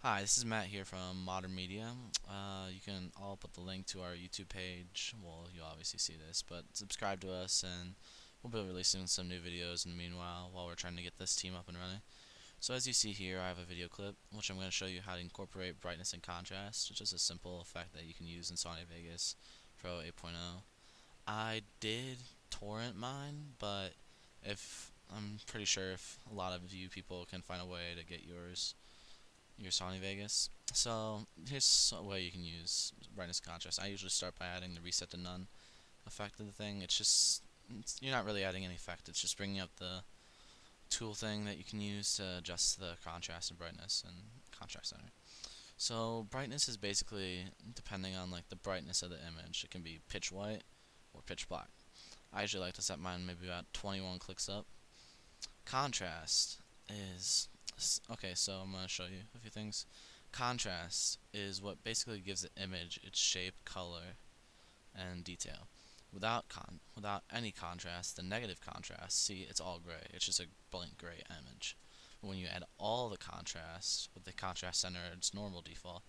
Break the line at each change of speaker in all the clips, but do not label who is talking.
Hi, this is Matt here from Modern Media. You can all put the link to our YouTube page. Well, you'll obviously see this, but subscribe to us and we'll be releasing some new videos in the meanwhile while we're trying to get this team up and running. So as you see here, I have a video clip which I'm going to show you how to incorporate brightness and contrast, which is a simple effect that you can use in Sony Vegas Pro 8.0. I did torrent mine, but if I'm pretty sure if a lot of you people can find a way to get your Sony Vegas. So here's a way you can use brightness and contrast. I usually start by adding the reset to none effect of the thing. You're not really adding any effect. It's just bringing up the tool thing that you can use to adjust the contrast and brightness and contrast center. So brightness is basically depending on like the brightness of the image. It can be pitch white or pitch black. I usually like to set mine maybe about 21 clicks up. Contrast is okay, so I'm going to show you a few things. Contrast is what basically gives the image its shape, color, and detail. Without any contrast, the negative contrast, see, it's all gray. It's just a blank gray image. But when you add all the contrast with the contrast center at its normal default,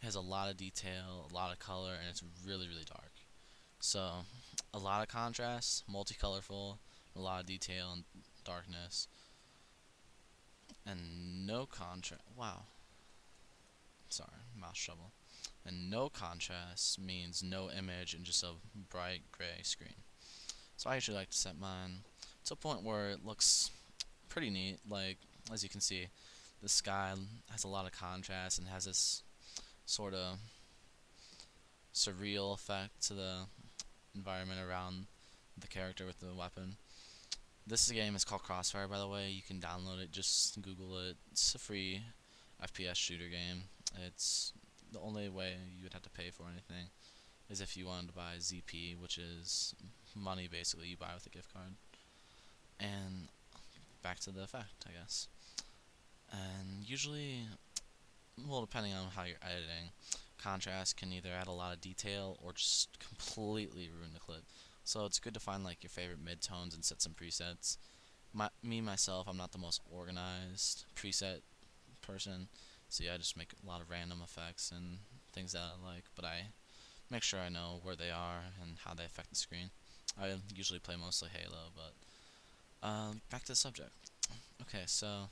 it has a lot of detail, a lot of color, and it's really, really dark. So, a lot of contrast, multicolorful, a lot of detail and darkness, and no contrast. Wow, sorry, mouse trouble. And no contrast means no image and just a bright gray screen. So I usually like to set mine to a point where it looks pretty neat. Like, as you can see, the sky has a lot of contrast and has this sort of surreal effect to the environment around the character with the weapon. This game is called Crossfire, by the way. You can download it, just Google it. It's a free FPS shooter game. It's the only way you would have to pay for anything is if you wanted to buy ZP, which is money basically you buy with a gift card. And back to the effect, I guess. And usually, well, depending on how you're editing, contrast can either add a lot of detail or just completely ruin the clip. So it's good to find like your favorite midtones and set some presets. Myself, I'm not the most organized preset person. See, I just make a lot of random effects and things that I like, but I make sure I know where they are and how they affect the screen. I usually play mostly Halo, but back to the subject. Okay, so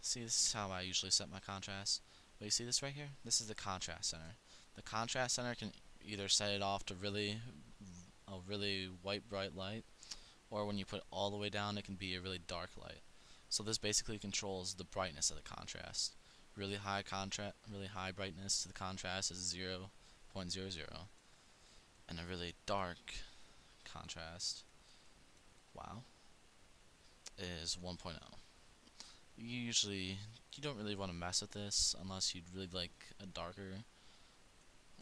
see, this is how I usually set my contrast. But you see this right here? This is the contrast center. The contrast center can either set it off to a really white bright light, or when you put it all the way down, it can be a really dark light. So this basically controls the brightness of the contrast. Really high brightness to the contrast is 0.00, and a really dark contrast, wow, is 1.0. You don't really want to mess with this unless you'd really like a darker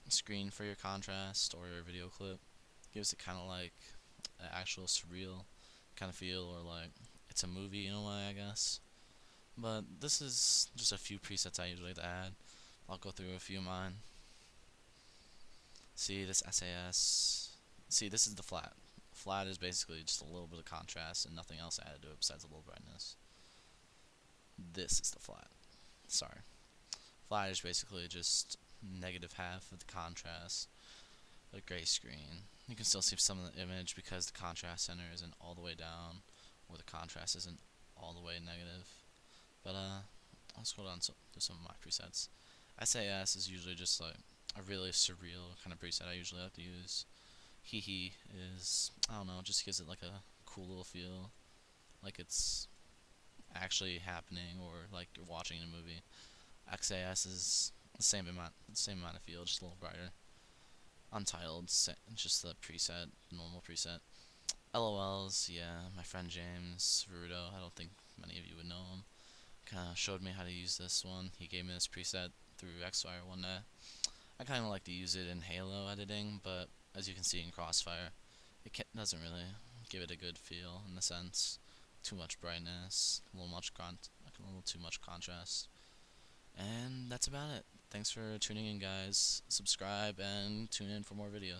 screen for your contrast or your video clip. Gives it kind of like an actual surreal kind of feel, or like it's a movie in a way, I guess. But this is just a few presets I usually like to add. I'll go through a few of mine. See this SAS. See, this is the flat. Flat is basically just a little bit of contrast and nothing else added to it besides a little brightness. This is the flat. Sorry. Flat is basically just negative half of the contrast, a gray screen. You can still see some of the image because the contrast center isn't all the way down, or the contrast isn't all the way negative. But I'll scroll down to some of my presets. SAS is usually just like a really surreal kind of preset I usually like to use. Hee hee is, I don't know, just gives it like a cool little feel, like it's actually happening or like you're watching a movie. XAS is the same amount of feel, just a little brighter. Untitled, just the preset, normal preset. LOLs, yeah, my friend James Veruto, I don't think many of you would know him, kind of showed me how to use this one. He gave me this preset through Xfire one day. I kind of like to use it in Halo editing, but as you can see in Crossfire, doesn't really give it a good feel in the sense. Too much brightness, a little too much contrast. And that's about it. Thanks for tuning in, guys. Subscribe and tune in for more videos.